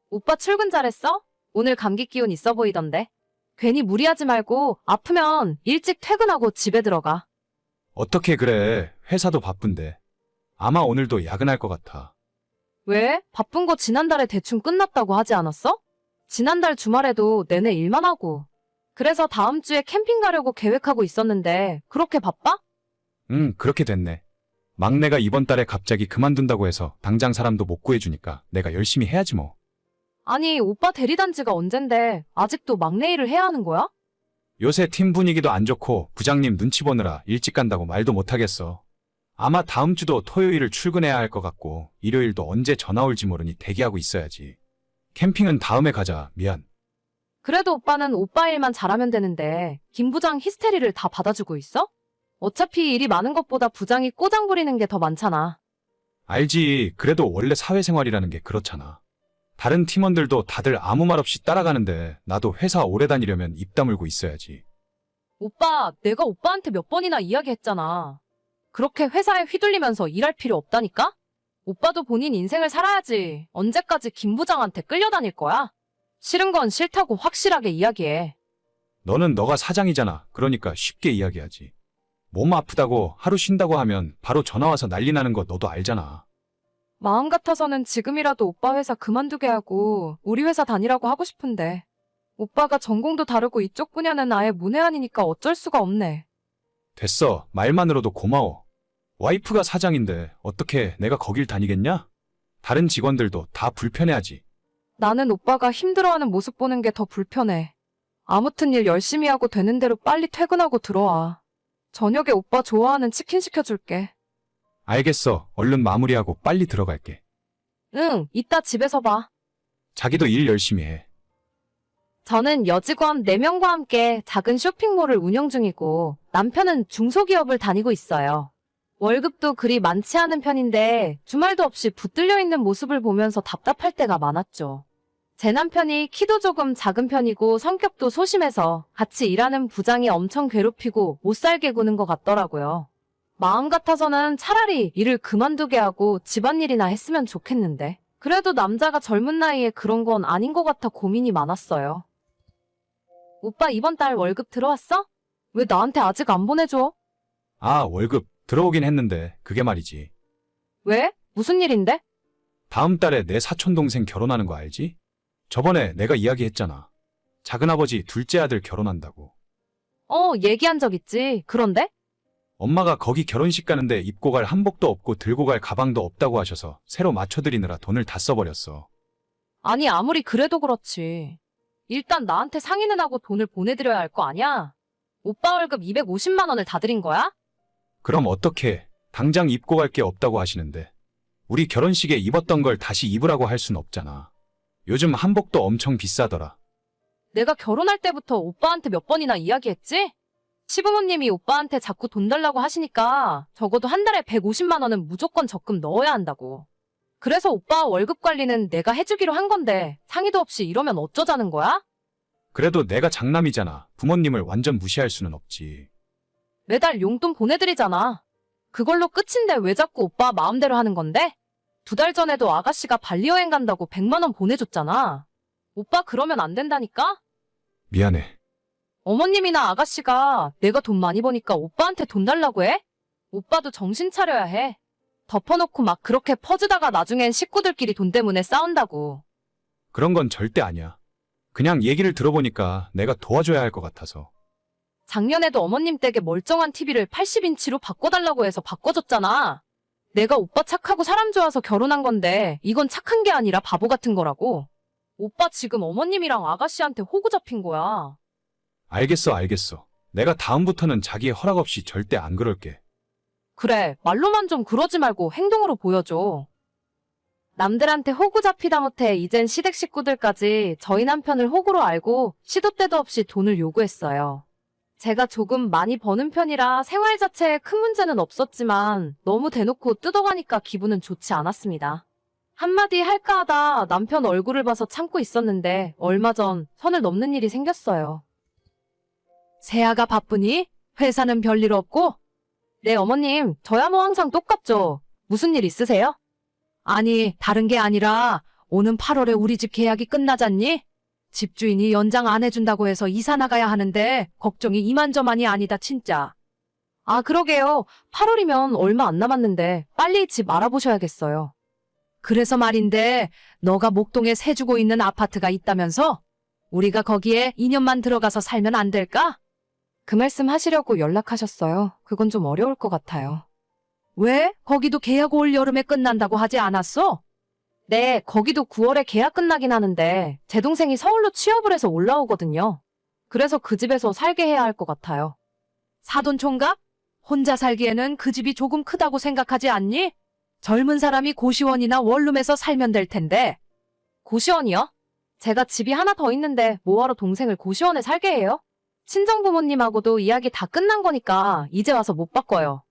오빠 출근 잘했어? 오늘 감기 기운 있어 보이던데. 괜히 무리하지 말고 아프면 일찍 퇴근하고 집에 들어가. 어떻게 그래? 회사도 바쁜데. 아마 오늘도 야근할 것 같아. 왜? 바쁜 거 지난달에 대충 끝났다고 하지 않았어? 지난달 주말에도 내내 일만 하고. 그래서 다음 주에 캠핑 가려고 계획하고 있었는데 그렇게 바빠? 응, 그렇게 됐네. 막내가 이번 달에 갑자기 그만둔다고 해서 당장 사람도 못 구해주니까 내가 열심히 해야지 뭐. 아니, 오빠 대리단지가 언젠데 아직도 막내 일을 해야 하는 거야? 요새 팀 분위기도 안 좋고 부장님 눈치 보느라 일찍 간다고 말도 못 하겠어. 아마 다음 주도 토요일을 출근해야 할 것 같고 일요일도 언제 전화 올지 모르니 대기하고 있어야지. 캠핑은 다음에 가자. 미안. 그래도 오빠는 오빠 일만 잘하면 되는데 김 부장 히스테리를 다 받아주고 있어? 어차피 일이 많은 것보다 부장이 꼬장 부리는 게 더 많잖아. 알지. 그래도 원래 사회생활이라는 게 그렇잖아. 다른 팀원들도 다들 아무 말 없이 따라가는데 나도 회사 오래 다니려면 입 다물고 있어야지. 오빠, 내가 오빠한테 몇 번이나 이야기했잖아. 그렇게 회사에 휘둘리면서 일할 필요 없다니까? 오빠도 본인 인생을 살아야지. 언제까지 김 부장한테 끌려다닐 거야? 싫은 건 싫다고 확실하게 이야기해. 너는 너가 사장이잖아. 그러니까 쉽게 이야기하지. 몸 아프다고 하루 쉰다고 하면 바로 전화 와서 난리 나는 거 너도 알잖아. 마음 같아서는 지금이라도 오빠 회사 그만두게 하고 우리 회사 다니라고 하고 싶은데 오빠가 전공도 다르고 이쪽 분야는 아예 문외한이니까 어쩔 수가 없네. 됐어. 말만으로도 고마워. 와이프가 사장인데 어떻게 내가 거길 다니겠냐? 다른 직원들도 다 불편해하지. 나는 오빠가 힘들어하는 모습 보는 게 더 불편해. 아무튼 일 열심히 하고 되는 대로 빨리 퇴근하고 들어와. 저녁에 오빠 좋아하는 치킨 시켜줄게. 알겠어. 얼른 마무리하고 빨리 들어갈게. 응, 이따 집에서 봐. 자기도 일 열심히 해. 저는 여직원 4명과 함께 작은 쇼핑몰을 운영 중이고 남편은 중소기업을 다니고 있어요. 월급도 그리 많지 않은 편인데 주말도 없이 붙들려 있는 모습을 보면서 답답할 때가 많았죠. 제 남편이 키도 조금 작은 편이고 성격도 소심해서 같이 일하는 부장이 엄청 괴롭히고 못살게 구는 것 같더라고요. 마음 같아서는 차라리 일을 그만두게 하고 집안일이나 했으면 좋겠는데 그래도 남자가 젊은 나이에 그런 건 아닌 것 같아 고민이 많았어요. 오빠 이번 달 월급 들어왔어? 왜 나한테 아직 안 보내줘? 아, 월급 들어오긴 했는데 그게 말이지. 왜? 무슨 일인데? 다음 달에 내 사촌동생 결혼하는 거 알지? 저번에 내가 이야기했잖아. 작은아버지 둘째 아들 결혼한다고. 얘기한 적 있지. 그런데? 엄마가 거기 결혼식 가는데 입고 갈 한복도 없고 들고 갈 가방도 없다고 하셔서 새로 맞춰드리느라 돈을 다 써버렸어. 아니 아무리 그래도 그렇지. 일단 나한테 상의는 하고 돈을 보내드려야 할 거 아니야? 오빠 월급 250만 원을 다 드린 거야? 그럼 어떻게 당장 입고 갈 게 없다고 하시는데 우리 결혼식에 입었던 걸 다시 입으라고 할 순 없잖아. 요즘 한복도 엄청 비싸더라. 내가 결혼할 때부터 오빠한테 몇 번이나 이야기했지? 시부모님이 오빠한테 자꾸 돈 달라고 하시니까 적어도 한 달에 150만 원은 무조건 적금 넣어야 한다고. 그래서 오빠 월급 관리는 내가 해주기로 한 건데 상의도 없이 이러면 어쩌자는 거야? 그래도 내가 장남이잖아. 부모님을 완전 무시할 수는 없지. 매달 용돈 보내드리잖아. 그걸로 끝인데 왜 자꾸 오빠 마음대로 하는 건데? 2달 전에도 아가씨가 발리 여행 간다고 100만 원 보내줬잖아. 오빠 그러면 안 된다니까? 미안해. 어머님이나 아가씨가 내가 돈 많이 버니까 오빠한테 돈 달라고 해? 오빠도 정신 차려야 해. 덮어놓고 막 그렇게 퍼주다가 나중엔 식구들끼리 돈 때문에 싸운다고. 그런 건 절대 아니야. 그냥 얘기를 들어보니까 내가 도와줘야 할 것 같아서. 작년에도 어머님 댁에 멀쩡한 TV를 80인치로 바꿔달라고 해서 바꿔줬잖아. 내가 오빠 착하고 사람 좋아서 결혼한 건데 이건 착한 게 아니라 바보 같은 거라고. 오빠 지금 어머님이랑 아가씨한테 호구 잡힌 거야. 알겠어. 내가 다음부터는 자기의 허락 없이 절대 안 그럴게. 그래, 말로만 좀 그러지 말고 행동으로 보여줘. 남들한테 호구 잡히다 못해 이젠 시댁 식구들까지 저희 남편을 호구로 알고 시도 때도 없이 돈을 요구했어요. 제가 조금 많이 버는 편이라 생활 자체에 큰 문제는 없었지만 너무 대놓고 뜯어가니까 기분은 좋지 않았습니다. 한마디 할까 하다 남편 얼굴을 봐서 참고 있었는데 얼마 전 선을 넘는 일이 생겼어요. 세아가 바쁘니? 회사는 별일 없고? 네, 어머님. 저야 뭐 항상 똑같죠. 무슨 일 있으세요? 아니, 다른 게 아니라 오는 8월에 우리 집 계약이 끝나잖니? 집주인이 연장 안 해준다고 해서 이사 나가야 하는데 걱정이 이만저만이 아니다 진짜. 아, 그러게요. 8월이면 얼마 안 남았는데 빨리 집 알아보셔야겠어요. 그래서 말인데 너가 목동에 세 주고 있는 아파트가 있다면서? 우리가 거기에 2년만 들어가서 살면 안 될까? 그 말씀 하시려고 연락하셨어요. 그건 좀 어려울 것 같아요. 왜? 거기도 계약 올 여름에 끝난다고 하지 않았어? 네, 거기도 9월에 계약 끝나긴 하는데 제 동생이 서울로 취업을 해서 올라오거든요. 그래서 그 집에서 살게 해야 할 것 같아요. 사돈 총각? 혼자 살기에는 그 집이 조금 크다고 생각하지 않니? 젊은 사람이 고시원이나 원룸에서 살면 될 텐데. 고시원이요? 제가 집이 하나 더 있는데 뭐하러 동생을 고시원에 살게 해요? 친정 부모님하고도 이야기 다 끝난 거니까 이제 와서 못 바꿔요.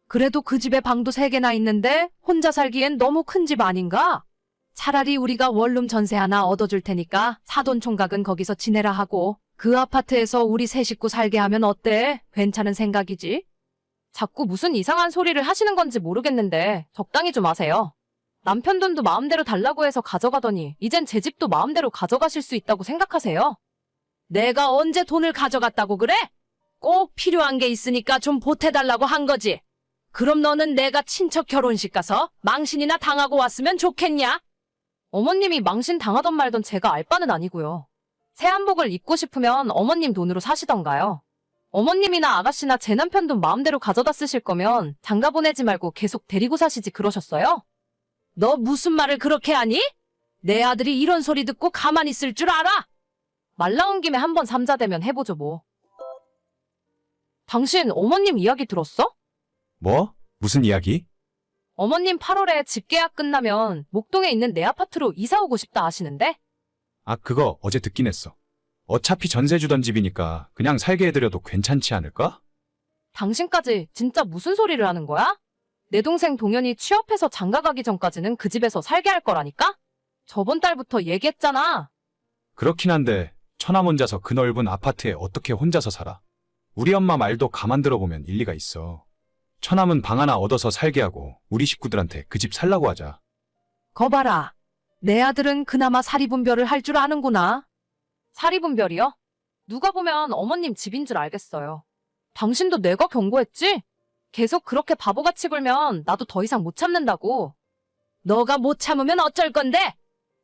그래도 그 집에 방도 3개나 있는데 혼자 살기엔 너무 큰 집 아닌가? 차라리 우리가 원룸 전세 하나 얻어줄 테니까 사돈 총각은 거기서 지내라 하고 그 아파트에서 우리 세 식구 살게 하면 어때? 괜찮은 생각이지? 자꾸 무슨 이상한 소리를 하시는 건지 모르겠는데 적당히 좀 하세요. 남편 돈도 마음대로 달라고 해서 가져가더니 이젠 제 집도 마음대로 가져가실 수 있다고 생각하세요? 내가 언제 돈을 가져갔다고 그래? 꼭 필요한 게 있으니까 좀 보태달라고 한 거지. 그럼 너는 내가 친척 결혼식 가서 망신이나 당하고 왔으면 좋겠냐? 어머님이 망신 당하던 말던 제가 알 바는 아니고요. 새 한복을 입고 싶으면 어머님 돈으로 사시던가요. 어머님이나 아가씨나 제 남편 돈 마음대로 가져다 쓰실 거면 장가 보내지 말고 계속 데리고 사시지 그러셨어요? 너 무슨 말을 그렇게 하니? 내 아들이 이런 소리 듣고 가만히 있을 줄 알아? 말 나온 김에 한번 삼자대면 해보죠 뭐. 당신 어머님 이야기 들었어? 뭐? 무슨 이야기? 어머님 8월에 집 계약 끝나면 목동에 있는 내 아파트로 이사 오고 싶다 하시는데? 아, 그거 어제 듣긴 했어. 어차피 전세 주던 집이니까 그냥 살게 해드려도 괜찮지 않을까? 당신까지 진짜 무슨 소리를 하는 거야? 내 동생 동현이 취업해서 장가 가기 전까지는 그 집에서 살게 할 거라니까? 저번 달부터 얘기했잖아. 그렇긴 한데 처남 혼자서 그 넓은 아파트에 어떻게 혼자서 살아? 우리 엄마 말도 가만 들어보면 일리가 있어. 처남은 방 하나 얻어서 살게 하고 우리 식구들한테 그 집 살라고 하자. 거 봐라. 내 아들은 그나마 사리분별을 할 줄 아는구나. 사리분별이요? 누가 보면 어머님 집인 줄 알겠어요. 당신도 내가 경고했지? 계속 그렇게 바보같이 굴면 나도 더 이상 못 참는다고. 너가 못 참으면 어쩔 건데?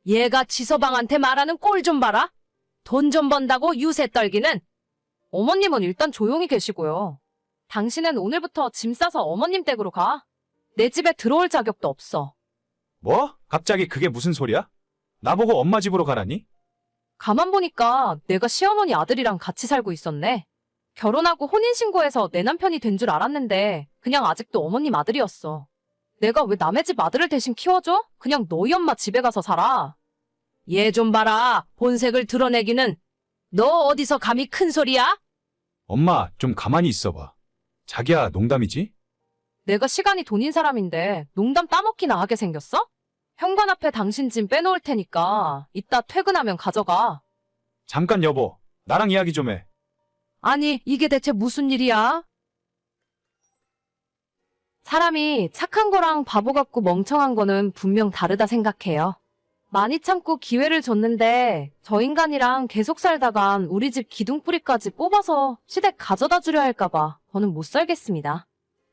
얘가 지서방한테 말하는 꼴 좀 봐라. 돈 좀 번다고 유세 떨기는. 어머님은 일단 조용히 계시고요. 당신은 오늘부터 짐 싸서 어머님 댁으로 가. 내 집에 들어올 자격도 없어. 뭐? 갑자기 그게 무슨 소리야? 나보고 엄마 집으로 가라니? 가만 보니까 내가 시어머니 아들이랑 같이 살고 있었네. 결혼하고 혼인신고해서 내 남편이 된 줄 알았는데 그냥 아직도 어머님 아들이었어. 내가 왜 남의 집 아들을 대신 키워줘? 그냥 너희 엄마 집에 가서 살아. 얘 좀 봐라. 본색을 드러내기는. 너 어디서 감히 큰 소리야? 엄마, 좀 가만히 있어봐. 자기야, 농담이지? 내가 시간이 돈인 사람인데 농담 따먹기나 하게 생겼어? 현관 앞에 당신 짐 빼놓을 테니까 이따 퇴근하면 가져가. 잠깐 여보, 나랑 이야기 좀 해. 아니, 이게 대체 무슨 일이야? 사람이 착한 거랑 바보 같고 멍청한 거는 분명 다르다 생각해요. 많이 참고 기회를 줬는데 저 인간이랑 계속 살다간 우리 집 기둥뿌리까지 뽑아서 시댁 가져다 주려 할까봐 저는 못 살겠습니다.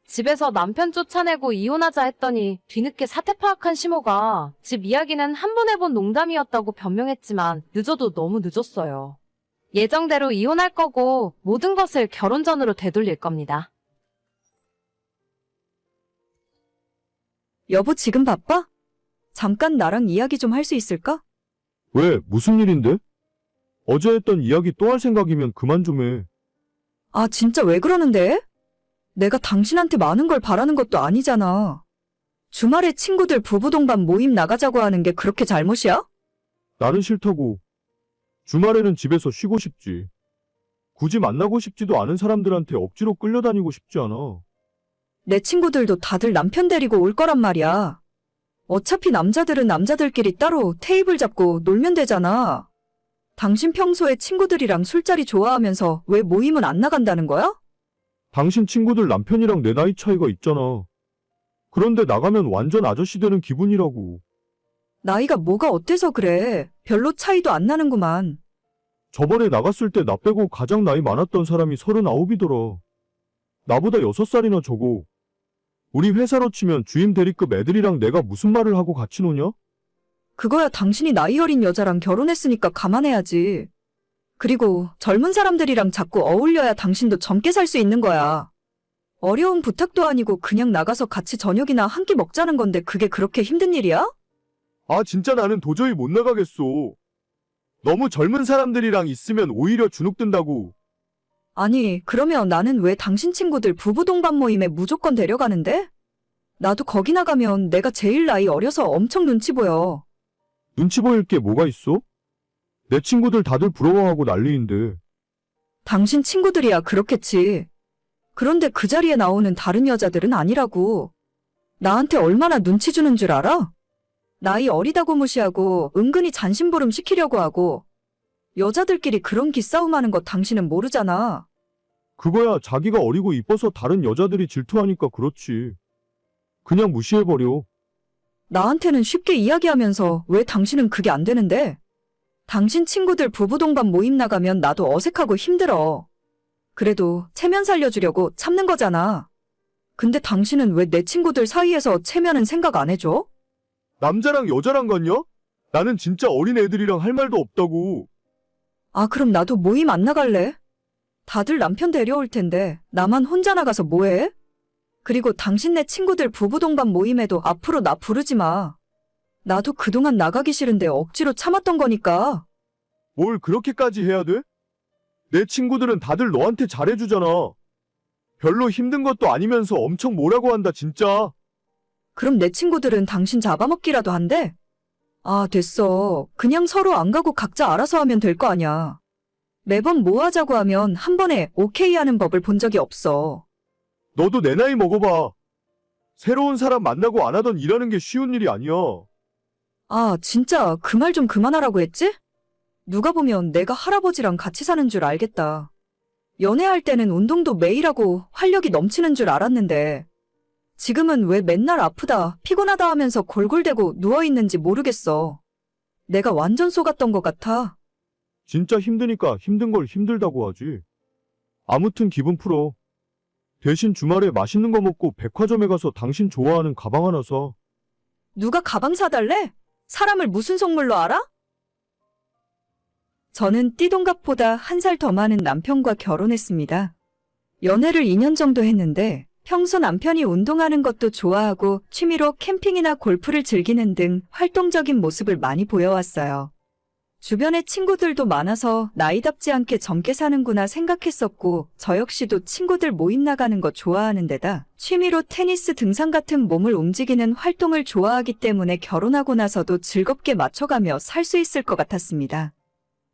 집에서 남편 쫓아내고 이혼하자 했더니 뒤늦게 사태 파악한 시모가 집 이야기는 한 번 해본 농담이었다고 변명했지만 늦어도 너무 늦었어요. 예정대로 이혼할 거고 모든 것을 결혼 전으로 되돌릴 겁니다. 여보, 지금 바빠? 잠깐 나랑 이야기 좀 할 수 있을까? 왜, 무슨 일인데? 어제 했던 이야기 또 할 생각이면 그만 좀 해. 아, 진짜 왜 그러는데? 내가 당신한테 많은 걸 바라는 것도 아니잖아. 주말에 친구들 부부 동반 모임 나가자고 하는 게 그렇게 잘못이야? 나는 싫다고. 주말에는 집에서 쉬고 싶지. 굳이 만나고 싶지도 않은 사람들한테 억지로 끌려다니고 싶지 않아. 내 친구들도 다들 남편 데리고 올 거란 말이야. 어차피 남자들은 남자들끼리 따로 테이블 잡고 놀면 되잖아. 당신 평소에 친구들이랑 술자리 좋아하면서 왜 모임은 안 나간다는 거야? 당신 친구들 남편이랑 내 나이 차이가 있잖아. 그런데 나가면 완전 아저씨 되는 기분이라고. 나이가 뭐가 어때서 그래. 별로 차이도 안 나는구만. 저번에 나갔을 때 나 빼고 가장 나이 많았던 사람이 39이더라. 나보다 6살이나 적어. 우리 회사로 치면 주임 대리급 애들이랑 내가 무슨 말을 하고 같이 노냐? 그거야 당신이 나이 어린 여자랑 결혼했으니까 감안해야지. 그리고 젊은 사람들이랑 자꾸 어울려야 당신도 젊게 살 수 있는 거야. 어려운 부탁도 아니고 그냥 나가서 같이 저녁이나 한 끼 먹자는 건데 그게 그렇게 힘든 일이야? 아, 진짜 나는 도저히 못 나가겠어. 너무 젊은 사람들이랑 있으면 오히려 주눅든다고. 아니, 그러면 나는 왜 당신 친구들 부부 동반 모임에 무조건 데려가는데? 나도 거기 나가면 내가 제일 나이 어려서 엄청 눈치 보여. 눈치 보일 게 뭐가 있어? 내 친구들 다들 부러워하고 난리인데. 당신 친구들이야 그렇겠지. 그런데 그 자리에 나오는 다른 여자들은 아니라고. 나한테 얼마나 눈치 주는 줄 알아? 나이 어리다고 무시하고 은근히 잔심부름 시키려고 하고. 여자들끼리 그런 기싸움하는 거 당신은 모르잖아. 그거야 자기가 어리고 이뻐서 다른 여자들이 질투하니까 그렇지. 그냥 무시해버려. 나한테는 쉽게 이야기하면서 왜 당신은 그게 안 되는데? 당신 친구들 부부 동반 모임 나가면 나도 어색하고 힘들어. 그래도 체면 살려주려고 참는 거잖아. 근데 당신은 왜 내 친구들 사이에서 체면은 생각 안 해줘? 남자랑 여자랑 같냐? 나는 진짜 어린 애들이랑 할 말도 없다고. 아, 그럼 나도 모임 안 나갈래? 다들 남편 데려올 텐데 나만 혼자 나가서 뭐해? 그리고 당신네 친구들 부부 동반 모임에도 앞으로 나 부르지 마. 나도 그동안 나가기 싫은데 억지로 참았던 거니까. 뭘 그렇게까지 해야 돼? 내 친구들은 다들 너한테 잘해주잖아. 별로 힘든 것도 아니면서 엄청 뭐라고 한다 진짜. 그럼 내 친구들은 당신 잡아먹기라도 한대? 아, 됐어. 그냥 서로 안 가고 각자 알아서 하면 될 거 아냐. 매번 뭐 하자고 하면 한 번에 오케이 하는 법을 본 적이 없어. 너도 내 나이 먹어봐. 새로운 사람 만나고 안 하던 일하는 게 쉬운 일이 아니야. 아, 진짜 그 말 좀 그만하라고 했지? 누가 보면 내가 할아버지랑 같이 사는 줄 알겠다. 연애할 때는 운동도 매일 하고 활력이 넘치는 줄 알았는데 지금은 왜 맨날 아프다, 피곤하다 하면서 골골대고 누워있는지 모르겠어. 내가 완전 속았던 것 같아. 진짜 힘드니까 힘든 걸 힘들다고 하지. 아무튼 기분 풀어. 대신 주말에 맛있는 거 먹고 백화점에 가서 당신 좋아하는 가방 하나 사. 누가 가방 사달래? 사람을 무슨 속물로 알아? 저는 띠동갑보다 1살 더 많은 남편과 결혼했습니다. 연애를 2년 정도 했는데 평소 남편이 운동하는 것도 좋아하고 취미로 캠핑이나 골프를 즐기는 등 활동적인 모습을 많이 보여왔어요. 주변에 친구들도 많아서 나이답지 않게 젊게 사는구나 생각했었고 저 역시도 친구들 모임 나가는 거 좋아하는 데다 취미로 테니스 등산 같은 몸을 움직이는 활동을 좋아하기 때문에 결혼하고 나서도 즐겁게 맞춰가며 살 수 있을 것 같았습니다.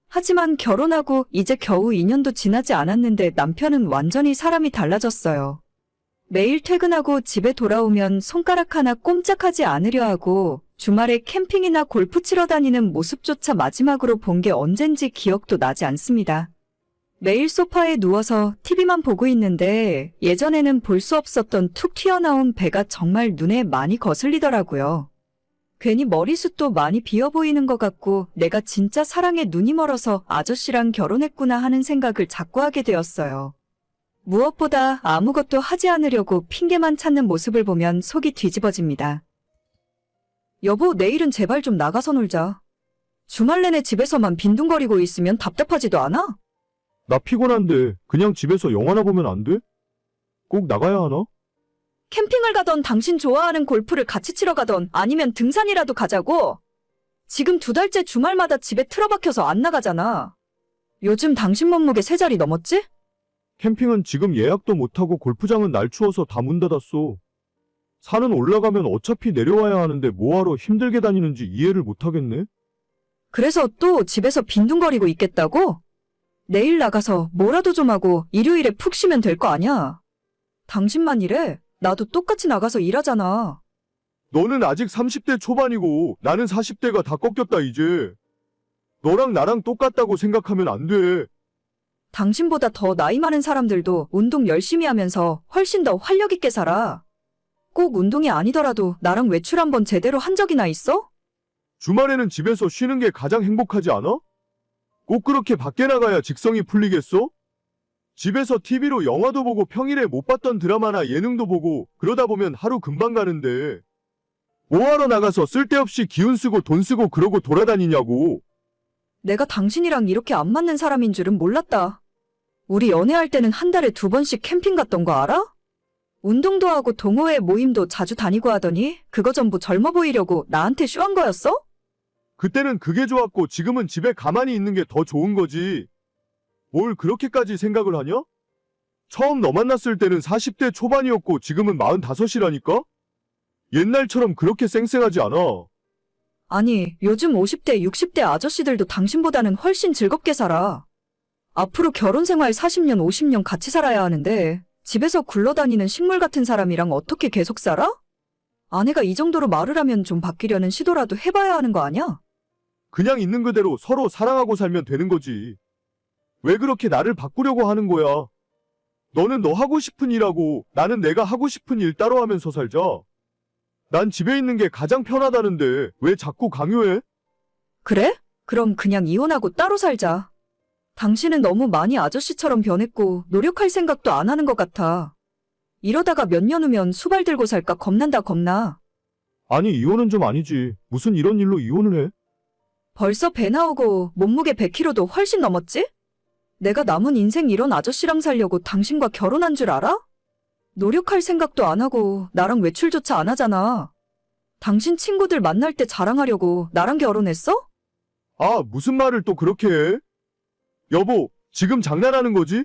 하지만 결혼하고 이제 겨우 2년도 지나지 않았는데 남편은 완전히 사람이 달라졌어요. 매일 퇴근하고 집에 돌아오면 손가락 하나 꼼짝하지 않으려 하고 주말에 캠핑이나 골프 치러 다니는 모습조차 마지막으로 본 게 언젠지 기억도 나지 않습니다. 매일 소파에 누워서 TV만 보고 있는데 예전에는 볼 수 없었던 툭 튀어나온 배가 정말 눈에 많이 거슬리더라고요. 괜히 머리숱도 많이 비어 보이는 것 같고 내가 진짜 사랑에 눈이 멀어서 아저씨랑 결혼했구나 하는 생각을 자꾸 하게 되었어요. 무엇보다 아무것도 하지 않으려고 핑계만 찾는 모습을 보면 속이 뒤집어집니다. 여보, 내일은 제발 좀 나가서 놀자. 주말 내내 집에서만 빈둥거리고 있으면 답답하지도 않아? 나 피곤한데 그냥 집에서 영화나 보면 안 돼? 꼭 나가야 하나? 캠핑을 가던 당신 좋아하는 골프를 같이 치러 가던 아니면 등산이라도 가자고. 지금 2달째 주말마다 집에 틀어박혀서 안 나가잖아. 요즘 당신 몸무게 3자리 넘었지? 캠핑은 지금 예약도 못하고 골프장은 날 추워서 다 문 닫았어. 산은 올라가면 어차피 내려와야 하는데 뭐하러 힘들게 다니는지 이해를 못하겠네. 그래서 또 집에서 빈둥거리고 있겠다고? 내일 나가서 뭐라도 좀 하고 일요일에 푹 쉬면 될 거 아니야. 당신만 이래? 나도 똑같이 나가서 일하잖아. 너는 아직 30대 초반이고 나는 40대가 다 꺾였다 이제. 너랑 나랑 똑같다고 생각하면 안 돼. 당신보다 더 나이 많은 사람들도 운동 열심히 하면서 훨씬 더 활력 있게 살아. 꼭 운동이 아니더라도 나랑 외출 한번 제대로 한 적이나 있어? 주말에는 집에서 쉬는 게 가장 행복하지 않아? 꼭 그렇게 밖에 나가야 직성이 풀리겠어? 집에서 TV로 영화도 보고 평일에 못 봤던 드라마나 예능도 보고 그러다 보면 하루 금방 가는데 뭐하러 나가서 쓸데없이 기운 쓰고 돈 쓰고 그러고 돌아다니냐고. 내가 당신이랑 이렇게 안 맞는 사람인 줄은 몰랐다. 우리 연애할 때는 한 달에 2번씩 캠핑 갔던 거 알아? 운동도 하고 동호회 모임도 자주 다니고 하더니 그거 전부 젊어 보이려고 나한테 쇼한 거였어? 그때는 그게 좋았고 지금은 집에 가만히 있는 게 더 좋은 거지. 뭘 그렇게까지 생각을 하냐? 처음 너 만났을 때는 40대 초반이었고 지금은 45이라니까? 옛날처럼 그렇게 쌩쌩하지 않아. 아니, 요즘 50대, 60대 아저씨들도 당신보다는 훨씬 즐겁게 살아. 앞으로 결혼 생활 40년, 50년 같이 살아야 하는데 집에서 굴러다니는 식물 같은 사람이랑 어떻게 계속 살아? 아내가 이 정도로 말을 하면 좀 바뀌려는 시도라도 해봐야 하는 거 아니야? 그냥 있는 그대로 서로 사랑하고 살면 되는 거지. 왜 그렇게 나를 바꾸려고 하는 거야? 너는 너 하고 싶은 일하고 나는 내가 하고 싶은 일 따로 하면서 살자. 난 집에 있는 게 가장 편하다는데 왜 자꾸 강요해? 그래? 그럼 그냥 이혼하고 따로 살자. 당신은 너무 많이 아저씨처럼 변했고 노력할 생각도 안 하는 것 같아. 이러다가 몇 년 후면 수발 들고 살까 겁난다 겁나. 아니 이혼은 좀 아니지. 무슨 이런 일로 이혼을 해? 벌써 배 나오고 몸무게 100kg도 훨씬 넘었지? 내가 남은 인생 이런 아저씨랑 살려고 당신과 결혼한 줄 알아? 노력할 생각도 안 하고 나랑 외출조차 안 하잖아. 당신 친구들 만날 때 자랑하려고 나랑 결혼했어? 아, 무슨 말을 또 그렇게 해? 여보, 지금 장난하는 거지?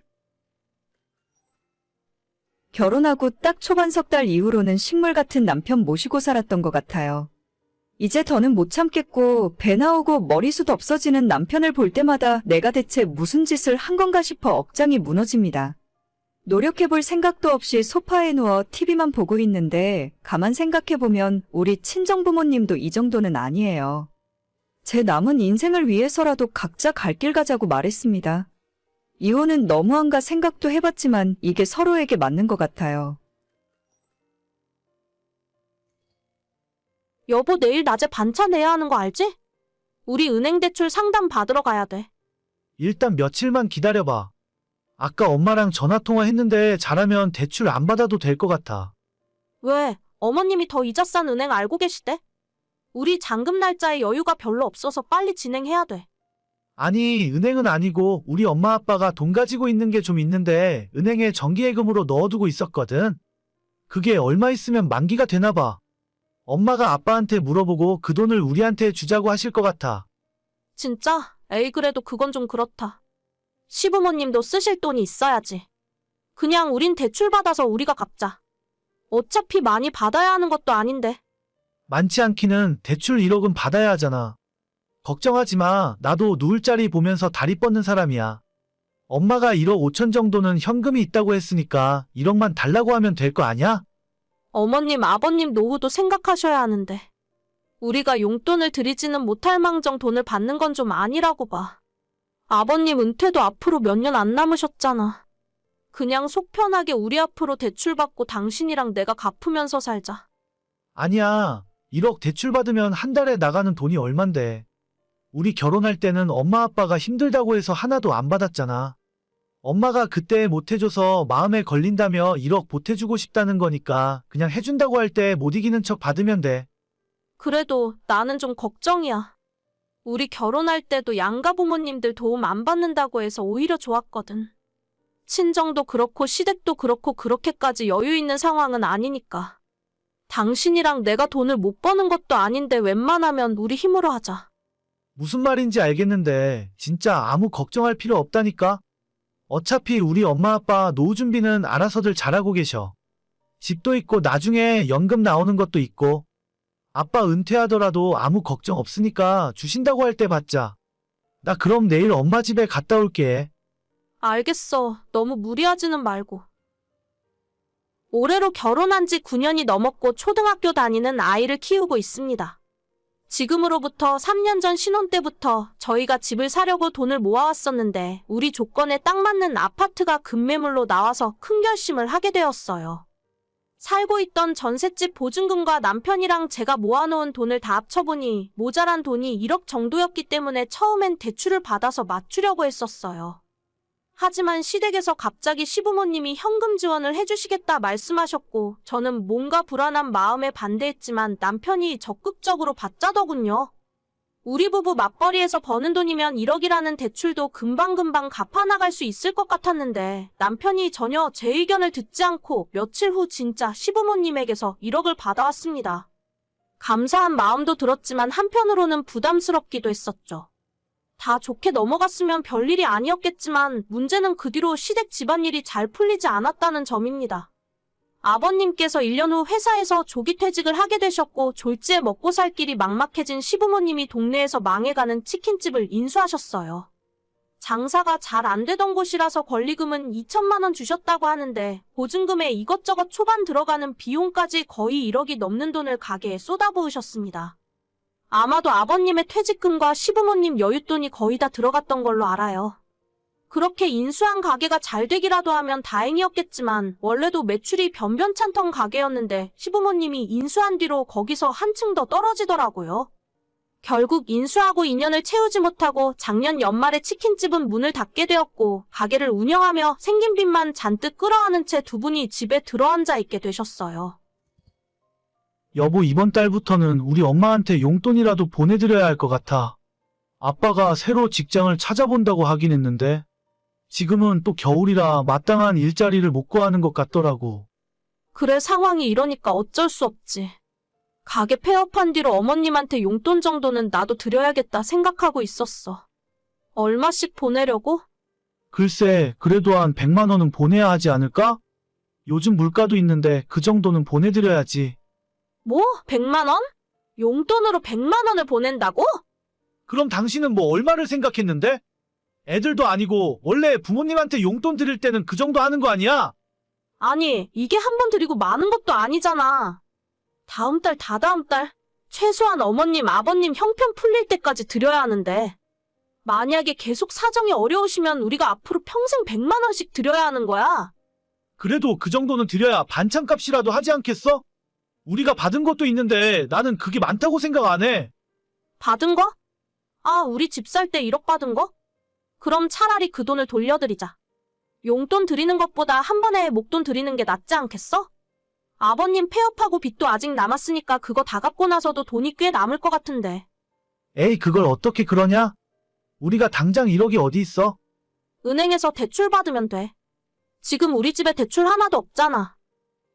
결혼하고 딱 초반 석 달 이후로는 식물 같은 남편 모시고 살았던 것 같아요. 이제 더는 못 참겠고 배 나오고 머리숱 없어지는 남편을 볼 때마다 내가 대체 무슨 짓을 한 건가 싶어 억장이 무너집니다. 노력해볼 생각도 없이 소파에 누워 TV만 보고 있는데 가만 생각해보면 우리 친정부모님도 이 정도는 아니에요. 제 남은 인생을 위해서라도 각자 갈 길 가자고 말했습니다. 이혼은 너무한가 생각도 해봤지만 이게 서로에게 맞는 것 같아요. 여보, 내일 낮에 반차 내야 하는 거 알지? 우리 은행 대출 상담 받으러 가야 돼. 일단 며칠만 기다려봐. 아까 엄마랑 전화통화했는데 잘하면 대출 안 받아도 될 것 같아. 왜? 어머님이 더 이자 싼 은행 알고 계시대? 우리 잔금 날짜에 여유가 별로 없어서 빨리 진행해야 돼. 아니, 은행은 아니고 우리 엄마 아빠가 돈 가지고 있는 게 좀 있는데 은행에 정기예금으로 넣어두고 있었거든. 그게 얼마 있으면 만기가 되나 봐. 엄마가 아빠한테 물어보고 그 돈을 우리한테 주자고 하실 것 같아. 진짜? 에이, 그래도 그건 좀 그렇다. 시부모님도 쓰실 돈이 있어야지. 그냥 우린 대출 받아서 우리가 갚자. 어차피 많이 받아야 하는 것도 아닌데. 많지 않기는 대출 1억은 받아야 하잖아. 걱정하지 마. 나도 누울 자리 보면서 다리 뻗는 사람이야. 엄마가 1억 5천 정도는 현금이 있다고 했으니까 1억만 달라고 하면 될 거 아니야? 어머님, 아버님 노후도 생각하셔야 하는데. 우리가 용돈을 드리지는 못할 망정 돈을 받는 건 좀 아니라고 봐. 아버님 은퇴도 앞으로 몇 년 안 남으셨잖아. 그냥 속 편하게 우리 앞으로 대출 받고 당신이랑 내가 갚으면서 살자. 아니야. 1억 대출 받으면 한 달에 나가는 돈이 얼만데. 우리 결혼할 때는 엄마 아빠가 힘들다고 해서 하나도 안 받았잖아. 엄마가 그때 못 해줘서 마음에 걸린다며 1억 보태주고 싶다는 거니까 그냥 해준다고 할 때 못 이기는 척 받으면 돼. 그래도 나는 좀 걱정이야. 우리 결혼할 때도 양가 부모님들 도움 안 받는다고 해서 오히려 좋았거든. 친정도 그렇고 시댁도 그렇고 그렇게까지 여유 있는 상황은 아니니까. 당신이랑 내가 돈을 못 버는 것도 아닌데 웬만하면 우리 힘으로 하자. 무슨 말인지 알겠는데 진짜 아무 걱정할 필요 없다니까? 어차피 우리 엄마 아빠 노후 준비는 알아서들 잘하고 계셔. 집도 있고 나중에 연금 나오는 것도 있고. 아빠 은퇴하더라도 아무 걱정 없으니까 주신다고 할 때 받자. 나 그럼 내일 엄마 집에 갔다 올게. 알겠어. 너무 무리하지는 말고. 올해로 결혼한 지 9년이 넘었고 초등학교 다니는 아이를 키우고 있습니다. 지금으로부터 3년 전 신혼 때부터 저희가 집을 사려고 돈을 모아왔었는데 우리 조건에 딱 맞는 아파트가 급매물로 나와서 큰 결심을 하게 되었어요. 살고 있던 전셋집 보증금과 남편이랑 제가 모아놓은 돈을 다 합쳐보니 모자란 돈이 1억 정도였기 때문에 처음엔 대출을 받아서 맞추려고 했었어요. 하지만 시댁에서 갑자기 시부모님이 현금 지원을 해주시겠다 말씀하셨고 저는 뭔가 불안한 마음에 반대했지만 남편이 적극적으로 받자더군요. 우리 부부 맞벌이에서 버는 돈이면 1억이라는 대출도 금방금방 갚아나갈 수 있을 것 같았는데 남편이 전혀 제 의견을 듣지 않고 며칠 후 진짜 시부모님에게서 1억을 받아왔습니다. 감사한 마음도 들었지만 한편으로는 부담스럽기도 했었죠. 다 좋게 넘어갔으면 별일이 아니었겠지만 문제는 그 뒤로 시댁 집안일이 잘 풀리지 않았다는 점입니다. 아버님께서 1년 후 회사에서 조기 퇴직을 하게 되셨고 졸지에 먹고 살 길이 막막해진 시부모님이 동네에서 망해가는 치킨집을 인수하셨어요. 장사가 잘 안 되던 곳이라서 권리금은 2천만 원 주셨다고 하는데 보증금에 이것저것 초반 들어가는 비용까지 거의 1억이 넘는 돈을 가게에 쏟아부으셨습니다. 아마도 아버님의 퇴직금과 시부모님 여윳돈이 거의 다 들어갔던 걸로 알아요. 그렇게 인수한 가게가 잘 되기라도 하면 다행이었겠지만 원래도 매출이 변변찮던 가게였는데 시부모님이 인수한 뒤로 거기서 한층 더 떨어지더라고요. 결국 인수하고 2년을 채우지 못하고 작년 연말에 치킨집은 문을 닫게 되었고 가게를 운영하며 생긴 빚만 잔뜩 끌어안은 채 두 분이 집에 들어앉아 있게 되셨어요. 여보, 이번 달부터는 우리 엄마한테 용돈이라도 보내드려야 할 것 같아. 아빠가 새로 직장을 찾아본다고 하긴 했는데 지금은 또 겨울이라 마땅한 일자리를 못 구하는 것 같더라고. 그래, 상황이 이러니까 어쩔 수 없지. 가게 폐업한 뒤로 어머님한테 용돈 정도는 나도 드려야겠다 생각하고 있었어. 얼마씩 보내려고? 글쎄, 그래도 한 100만 원은 보내야 하지 않을까? 요즘 물가도 있는데 그 정도는 보내드려야지. 뭐? 100만 원? 용돈으로 100만 원을 보낸다고? 그럼 당신은 뭐 얼마를 생각했는데? 애들도 아니고 원래 부모님한테 용돈 드릴 때는 그 정도 하는 거 아니야? 아니, 이게 한 번 드리고 마는 것도 아니잖아. 다음 달, 다다음 달, 최소한 어머님, 아버님 형편 풀릴 때까지 드려야 하는데. 만약에 계속 사정이 어려우시면 우리가 앞으로 평생 100만 원씩 드려야 하는 거야. 그래도 그 정도는 드려야 반찬값이라도 하지 않겠어? 우리가 받은 것도 있는데 나는 그게 많다고 생각 안 해. 받은 거? 아, 우리 집 살 때 1억 받은 거? 그럼 차라리 그 돈을 돌려드리자. 용돈 드리는 것보다 한 번에 목돈 드리는 게 낫지 않겠어? 아버님 폐업하고 빚도 아직 남았으니까 그거 다 갚고 나서도 돈이 꽤 남을 것 같은데. 에이, 그걸 어떻게 그러냐? 우리가 당장 1억이 어디 있어? 은행에서 대출 받으면 돼. 지금 우리 집에 대출 하나도 없잖아.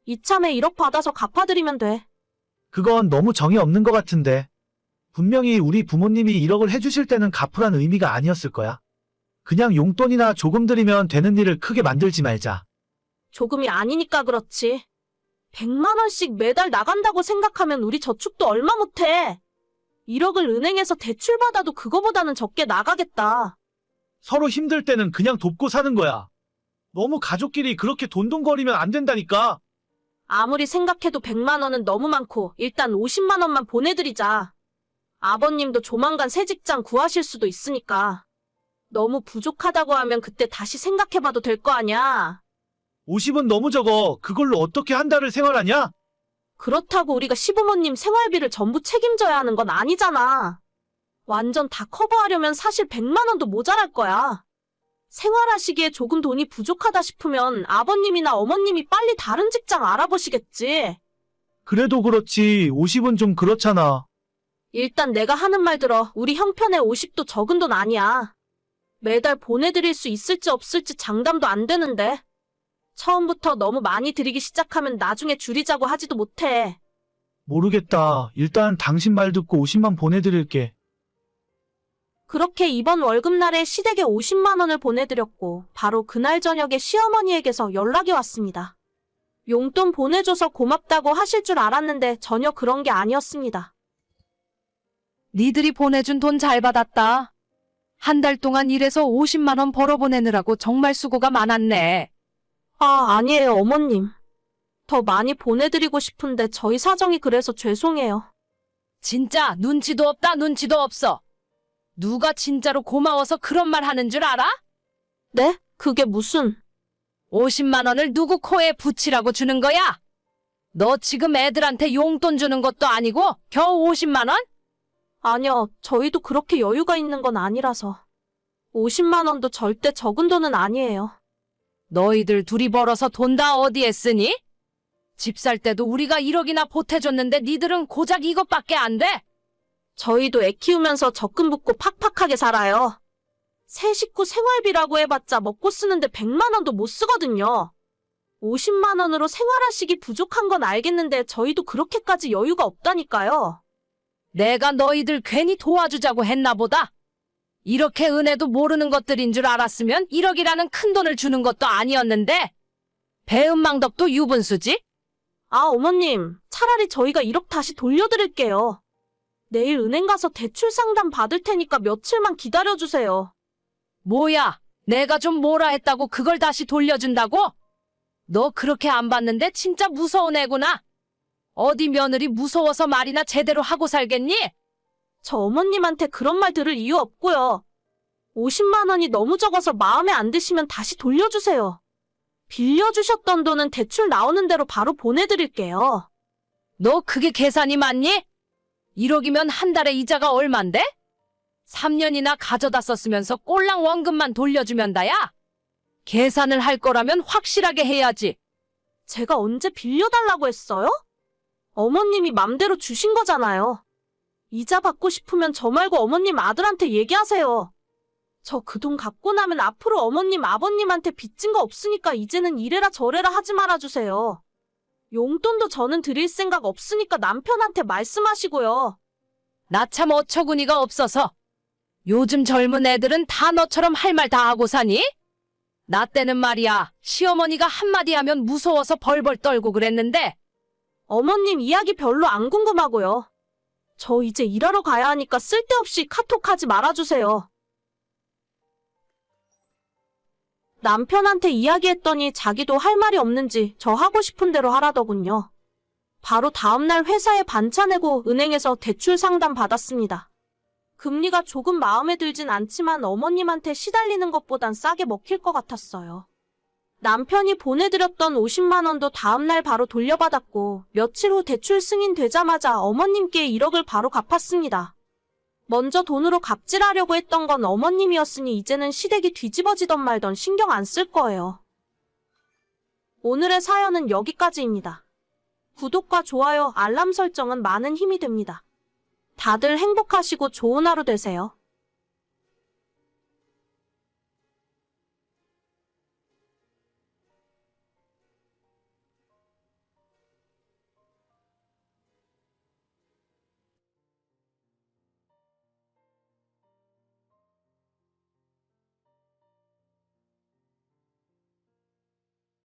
이참에 1억 받아서 갚아드리면 돼. 그건 너무 정이 없는 것 같은데. 분명히 우리 부모님이 1억을 해주실 때는 갚으란 의미가 아니었을 거야. 그냥 용돈이나 조금 드리면 되는 일을 크게 만들지 말자. 조금이 아니니까 그렇지. 100만 원씩 매달 나간다고 생각하면 우리 저축도 얼마 못해. 1억을 은행에서 대출 받아도 그거보다는 적게 나가겠다. 서로 힘들 때는 그냥 돕고 사는 거야. 너무 가족끼리 그렇게 돈돈거리면 안 된다니까. 아무리 생각해도 100만 원은 너무 많고 일단 50만 원만 보내드리자. 아버님도 조만간 새 직장 구하실 수도 있으니까. 너무 부족하다고 하면 그때 다시 생각해봐도 될 거 아냐. 50은 너무 적어. 그걸로 어떻게 한 달을 생활하냐? 그렇다고 우리가 시부모님 생활비를 전부 책임져야 하는 건 아니잖아. 완전 다 커버하려면 사실 100만 원도 모자랄 거야. 생활하시기에 조금 돈이 부족하다 싶으면 아버님이나 어머님이 빨리 다른 직장 알아보시겠지. 그래도 그렇지. 50은 좀 그렇잖아. 일단 내가 하는 말 들어. 우리 형편에 50도 적은 돈 아니야. 매달 보내드릴 수 있을지 없을지 장담도 안 되는데. 처음부터 너무 많이 드리기 시작하면 나중에 줄이자고 하지도 못해. 모르겠다. 일단 당신 말 듣고 50만 보내드릴게. 그렇게 이번 월급날에 시댁에 50만 원을 보내드렸고 바로 그날 저녁에 시어머니에게서 연락이 왔습니다. 용돈 보내줘서 고맙다고 하실 줄 알았는데 전혀 그런 게 아니었습니다. 니들이 보내준 돈 잘 받았다. 한 달 동안 일해서 50만 원 벌어 보내느라고 정말 수고가 많았네. 아, 아니에요, 어머님. 더 많이 보내드리고 싶은데 저희 사정이 그래서 죄송해요. 진짜 눈치도 없다, 눈치도 없어. 누가 진짜로 고마워서 그런 말 하는 줄 알아? 네? 그게 무슨... 50만 원을 누구 코에 붙이라고 주는 거야? 너 지금 애들한테 용돈 주는 것도 아니고 겨우 50만 원? 아니요, 저희도 그렇게 여유가 있는 건 아니라서. 50만 원도 절대 적은 돈은 아니에요. 너희들 둘이 벌어서 돈 다 어디에 쓰니? 집 살 때도 우리가 1억이나 보태줬는데 니들은 고작 이것밖에 안 돼? 저희도 애 키우면서 적금 붓고 팍팍하게 살아요. 새 식구 생활비라고 해봤자 먹고 쓰는데 100만 원도 못 쓰거든요. 50만 원으로 생활하시기 부족한 건 알겠는데 저희도 그렇게까지 여유가 없다니까요. 내가 너희들 괜히 도와주자고 했나 보다. 이렇게 은혜도 모르는 것들인 줄 알았으면 1억이라는 큰 돈을 주는 것도 아니었는데. 배은망덕도 유분수지? 아, 어머님, 차라리 저희가 1억 다시 돌려드릴게요. 내일 은행 가서 대출 상담 받을 테니까 며칠만 기다려주세요. 뭐야, 내가 좀 뭐라 했다고 그걸 다시 돌려준다고? 너 그렇게 안 봤는데 진짜 무서운 애구나. 어디 며느리 무서워서 말이나 제대로 하고 살겠니? 저 어머님한테 그런 말 들을 이유 없고요. 50만 원이 너무 적어서 마음에 안 드시면 다시 돌려주세요. 빌려주셨던 돈은 대출 나오는 대로 바로 보내드릴게요. 너 그게 계산이 맞니? 1억이면 한 달에 이자가 얼만데? 3년이나 가져다 썼으면서 꼴랑 원금만 돌려주면 다야? 계산을 할 거라면 확실하게 해야지. 제가 언제 빌려달라고 했어요? 어머님이 맘대로 주신 거잖아요. 이자 받고 싶으면 저 말고 어머님 아들한테 얘기하세요. 저 그 돈 갖고 나면 앞으로 어머님 아버님한테 빚진 거 없으니까 이제는 이래라 저래라 하지 말아주세요. 용돈도 저는 드릴 생각 없으니까 남편한테 말씀하시고요. 나 참 어처구니가 없어서. 요즘 젊은 애들은 다 너처럼 할 말 다 하고 사니? 나 때는 말이야, 시어머니가 한마디 하면 무서워서 벌벌 떨고 그랬는데. 어머님 이야기 별로 안 궁금하고요. 저 이제 일하러 가야 하니까 쓸데없이 카톡하지 말아주세요. 남편한테 이야기했더니 자기도 할 말이 없는지 저 하고 싶은 대로 하라더군요. 바로 다음날 회사에 반차 내고 은행에서 대출 상담 받았습니다. 금리가 조금 마음에 들진 않지만 어머님한테 시달리는 것보단 싸게 먹힐 것 같았어요. 남편이 보내드렸던 50만 원도 다음날 바로 돌려받았고 며칠 후 대출 승인되자마자 어머님께 1억을 바로 갚았습니다. 먼저 돈으로 갑질하려고 했던 건 어머님이었으니 이제는 시댁이 뒤집어지던 말던 신경 안 쓸 거예요. 오늘의 사연은 여기까지입니다. 구독과 좋아요, 알람 설정은 많은 힘이 됩니다. 다들 행복하시고 좋은 하루 되세요.